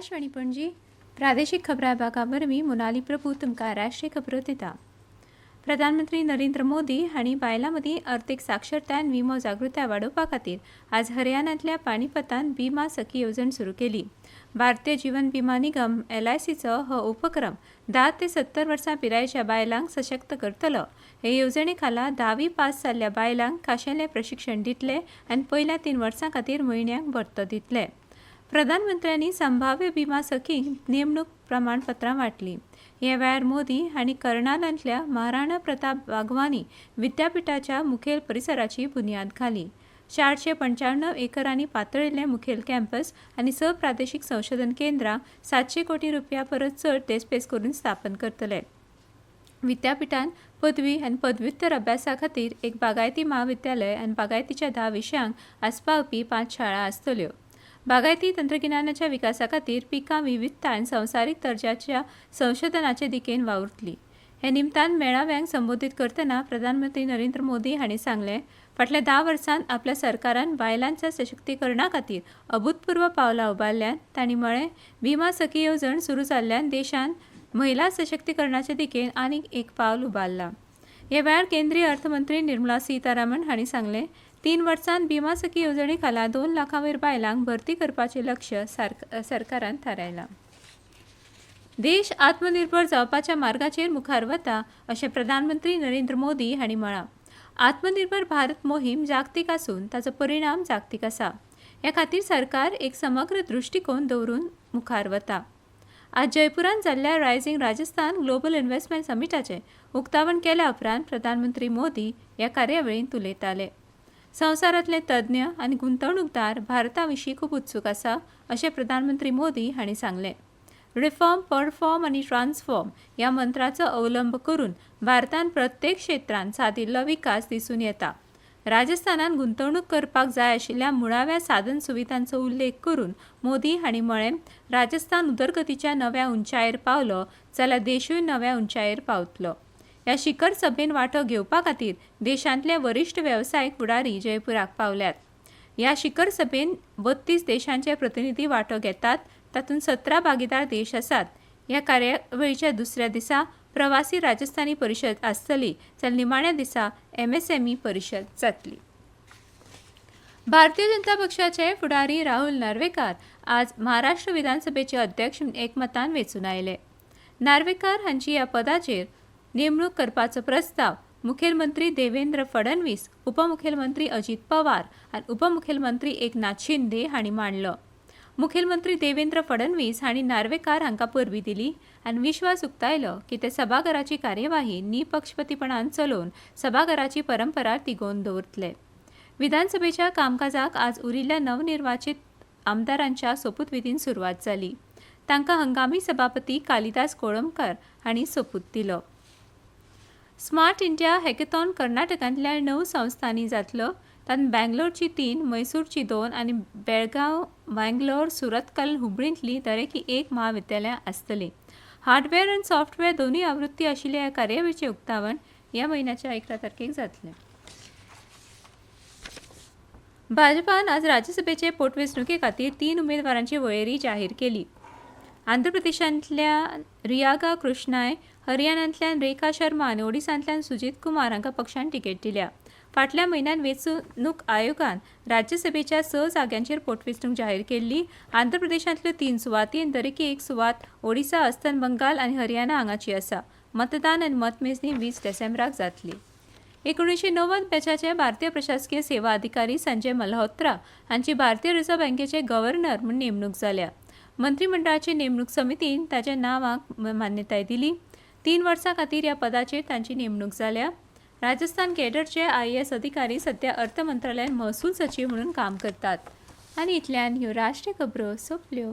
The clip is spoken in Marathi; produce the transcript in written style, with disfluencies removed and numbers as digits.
आकाशवाणी पणजी प्रादेशीक खबरां विभागावरवीं मोनाली प्रभू तुमकां राष्ट्रीय खबरो दिता। प्रधानमंत्री नरेंद्र मोदी हांणी बायलां मदीं अर्थीक साक्षरताय आनी विमो जागृताय वाडोवपा खातीर आज हरियाणांतल्या पाणीपतांत बिमा सखी येवजण सुरू केली। भारतीय जीवन विमा निगम LICचो हो उपक्रम 10 ते 70 वर्सां पिरायेच्या बायलांक सशक्त करतलो। हे येवजणे खाला 10वी पास जाल्ल्या बायलांक खाशेलें प्रशिक्षण दितले आनी पयल्या 3 वर्सां खातीर म्हयन्याक भत्तो दितले। प्रधानमंत्र्यांनी संभाव्य विमा सखींक नेमणूक प्रमाणपत्रां वांटली। ह्या वेळार मोदी हांणी कर्नालांतल्या महाराणा प्रताप वाघवानी विद्यापीठाच्या मुखेल परिसराची बुनयाद घाली। 495 एकरांनी पातळिल्ले मुखेल कॅम्पस आनी 6 प्रादेशीक संशोधन केंद्रां 700 कोटी रुपया परस चड देस्पेस करून स्थापन करतले। विद्यापीठान पदवी आनी पदव्युत्तर अभ्यासा खातीर एक बागायती महाविद्यालय आनी बागायतीच्या 10 विशयांक आस्पावपी 5 शाळा आसतल्यो। बागायती तंत्रगिन्यानाच्या विकासा खातीर पिकां विविधताय आनी संवसारीक दर्जाच्या संशोधनाचे दिकेन वावुरतली। हे निमतान मेळाव्यांक संबोधीत करतना प्रधानमंत्री नरेंद्र मोदी हांणी सांगलें, फाटल्या 10 वर्सांत आपल्या सरकारान बायलांच्या सशक्तीकरणा खातीर अभूतपूर्व पावलां उबारल्यात। तांणी म्हळें, विमा सखी येवजण सुरू जाल्ल्यान देशान महिला सशक्तीकरणाचे दिकेन आनीक एक पावल उबारलां। ह्या वेळार केंद्रीय अर्थमंत्री निर्मला सीतारामन हांणी सांगलें, 3 वर्सांत बिमा सखी येवजणे खाला 2 लाखां वयर बायलांक भरती करपाचें लक्ष्य सरकारान थारायलां। देश आत्मनिर्भर जावपाच्या मार्गाचेर मुखार वता अशें प्रधानमंत्री नरेंद्र मोदी हांणी म्हळां। आत्मनिर्भर भारत मोहीम जागतीक आसून ताचो परिणाम जागतीक आसा। ह्या खातीर सरकार एक समग्र दृश्टिकोन दवरून मुखार वता। आज जयपुरांत जाल्ल्या रायझिंग राजस्थान ग्लोबल इन्व्हेस्टमेंट समिटाचें उक्तावण केल्या उपरांत प्रधानमंत्री मोदी ह्या कार्यावळींत उलयताले। संवसारांतले तज्ञ आनी गुंतवणूकदार भारता विशीं खूब उत्सूक आसा अशें प्रधानमंत्री मोदी हांणी सांगलें। रिफॉर्म, परफॉर्म आनी ट्रान्सफॉर्म ह्या मंत्राचो अवलंब करून भारतान प्रत्येक क्षेत्रांत सादिल्लो विकास दिसून येता। राजस्थानान गुंतवणूक करपाक जाय आशिल्ल्या मुळाव्या साधन सुविधांचो उल्लेख करून मोदी हांणी म्हळें, राजस्थान उदरगतीच्या नव्या उंचायेर पावलो जाल्यार देशूय नव्या उंचायेर पावतलो। ह्या शिखर सभेन वांटो घेवपा खातीर देशांतले वरिश्ठ वेवसायीक फुडारी जयपुराक पावल्यात। ह्या शिखर सभेन 32 देशांचे प्रतिनिधी वांटो घेतात, तातूंत 17 भागीदार देश आसात। ह्या कार्यावळीच्या दुसऱ्या दिसा प्रवासी राजस्थानी परिशद आसतली जाल्यार निमाण्या दिसा MSME परिशद जातली। भारतीय जनता पक्षाचे फुडारी राहुल नार्वेकार आज महाराष्ट्र विधानसभेचे अध्यक्ष म्हूण एकमतान वेंचून आयले। नार्वेकार हांची ह्या पदाचेर नेमणूक करपाचो प्रस्ताव मुखेलमंत्री देवेंद्र फडणवीस, उपमुखेलमंत्री अजित पवार आनी उपमुखेलमंत्री एकनाथ शिंदे हांणी मांडलो। मुखेलमंत्री देवेंद्र फडणवीस हांणी नार्वेकार हांकां परबीं दिली आनी विश्वास उक्तायलो की ते सभाघराची कार्यवाही निपक्षपातीपणान चलोवन सभाघराची परंपरा तिगोवन दवरतले। विधानसभेच्या कामकाजाक आज उरिल्ल्या नवनिर्वाचित आमदारांच्या सोपूतविधीन सुरवात जाली। तांकां हंगामी सभापती कालिदास कोळंबकार हांणी सोपूत दिलो। स्मार्ट इंडिया हॅकेथॉन कर्नाटकांतल्या 9 संस्थांनी जातलो। तातूंत बेंगलोरची 3, मैसूरची 2 आनी बेळगांव, वांगलोर, सुरतकल, हुबळींतली दरेकी 1 महाविद्यालयां आसतलीं। हार्डवेअर आनी सॉफ्टवेअर दोनूय आवृत्ती आशिल्ल्या ह्या कार्यावळीचें उक्तावण ह्या म्हयन्याच्या 11 तारखेक जातलें। भाजपान आज राज्यसभेचे पोटवेंचणुके खातीर 3 उमेदवारांची वळेरी जाहीर केली। आंध्र प्रदेशांतल्या रियागा कृष्णाय, हरियाणांतल्यान रेखा शर्मा आनी ओडिसांतल्यान सुजीत कुमार हांकां पक्षान तिकेट दिल्या। फाटल्या म्हयन्यात वेंचणूक आयोगान राज्यसभेच्या 6 जाग्यांचेर पोटवेंचणूक जाहीर केल्ली। आंध्र प्रदेशांतल्यो 3 सुवाती आनी दरेकी 1 सुवात ओडिसा, अस्तंत बंगाल आनी हरियाणा हांगाची आसा। मतदान आनी मतमेजणी 20 डिसेंबराक जातली। 1990 बॅचाचे भारतीय प्रशासकीय सेवा अधिकारी संजय मल्होत्रा हांची भारतीय रिझर्व्ह बँकेचे गव्हर्नर म्हूण नेमणूक जाल्या। मंत्रिमंडळाची नेमणूक समितीन ताच्या नांवाक मान्यताय दिली। 3 वर्सां खातीर ह्या पदाचेर तांची नेमणूक जाल्या। राजस्थान कॅडरचे IAS अधिकारी सध्या अर्थ मंत्रालयात महसूल सचिव म्हणून काम करतात। आनी इतल्यान ह्यो राष्ट्रीय खबरो सोंपल्यो।